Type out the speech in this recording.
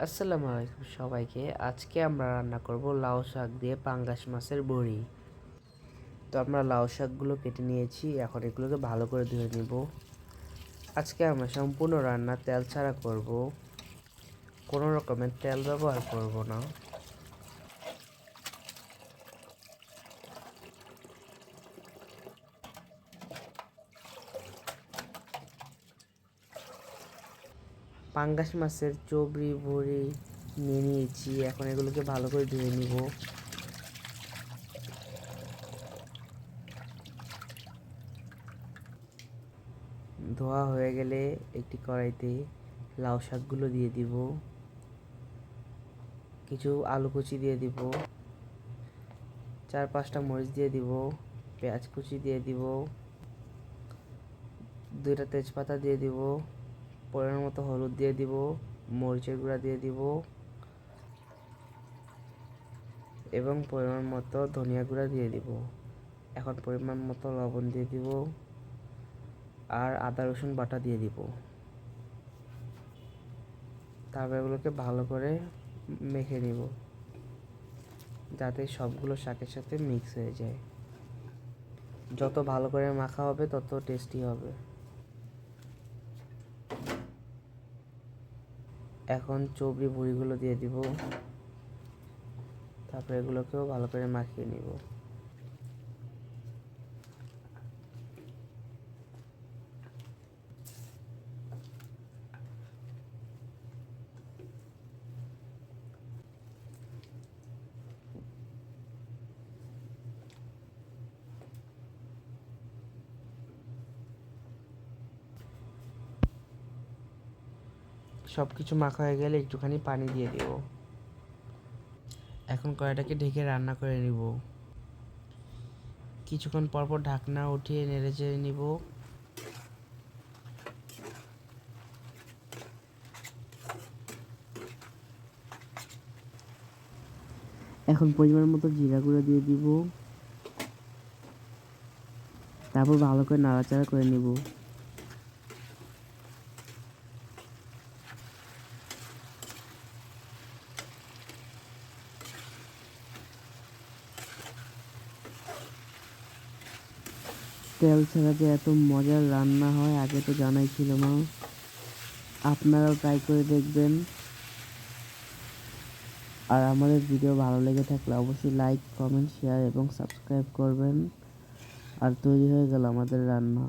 আসসালামু আলাইকুম সবাইকে। আজকে আমরা রান্না করব লাউ শাক দিয়ে পাঙ্গাস মাছের বড়ি। তো আমরা লাউ শাকগুলো কেটে নিয়েছি, এখন এগুলোকে ভালো করে ধুয়ে নিব। আজকে আমরা সম্পূর্ণ রান্না তেল ছাড়া করব, কোনো রকমের তেল ব্যবহার করব না। পাঙ্গাস মাছের চবড়ি বড়ি নিয়ে নিয়েছি, এখন এগুলোকে ভালো করে ধুয়ে নিব। ধোয়া হয়ে গেলে একটি কড়াইতে লাউ শাকগুলো দিয়ে দিব, কিছু আলু কুচি দিয়ে দিব, 4-5টা মরিচ দিয়ে দিব, পেঁয়াজ কুচি দিয়ে দিব, 2টা তেজপাতা দিয়ে দিব, পরিমাণ মতো হলুদ দিয়ে দিব, মরিচের গুঁড়া দিয়ে দিব এবং পরিমাণ মতো ধনিয়া গুঁড়া দিয়ে দিব। এখন পরিমাণ মতো লবণ দিয়ে দিব আর আদা রসুন বাটা দিয়ে দিব। তারপর এগুলোকে ভালো করে মেখে নিব যাতে সবগুলো শাকের সাথে মিক্স হয়ে যায়। যত ভালো করে মাখা হবে তত টেস্টি হবে। এখন চবড়ি বড়িগুলো দিয়ে দিব, তারপর এগুলোকেও ভালো করে মাখিয়ে নিব। সব কিছু মাখা হয়ে গেলে একটুখানি পানি দিয়ে দেব। এখন কড়াইটাকে ঢেকে রান্না করে নিব। কিছুক্ষণ পরপর ঢাকনা উঠিয়ে নেড়ে চেড়ে নিব। এখন পরিমাণ মতো জিরা গুঁড়ো দিয়ে দিব, তারপর ভালো করে নাড়াচাড়া করে নিব। তেল ছাড়া যে এত মজার রান্না হয় আগে তো জানাই ছিল না। আপনারাও ট্রাই করে দেখবেন। আর আমাদের ভিডিও ভালো লেগে থাকলে অবশ্যই লাইক, কমেন্ট, শেয়ার এবং সাবস্ক্রাইব করবেন। আর তৈরি হয়ে গেল আমাদের রান্না।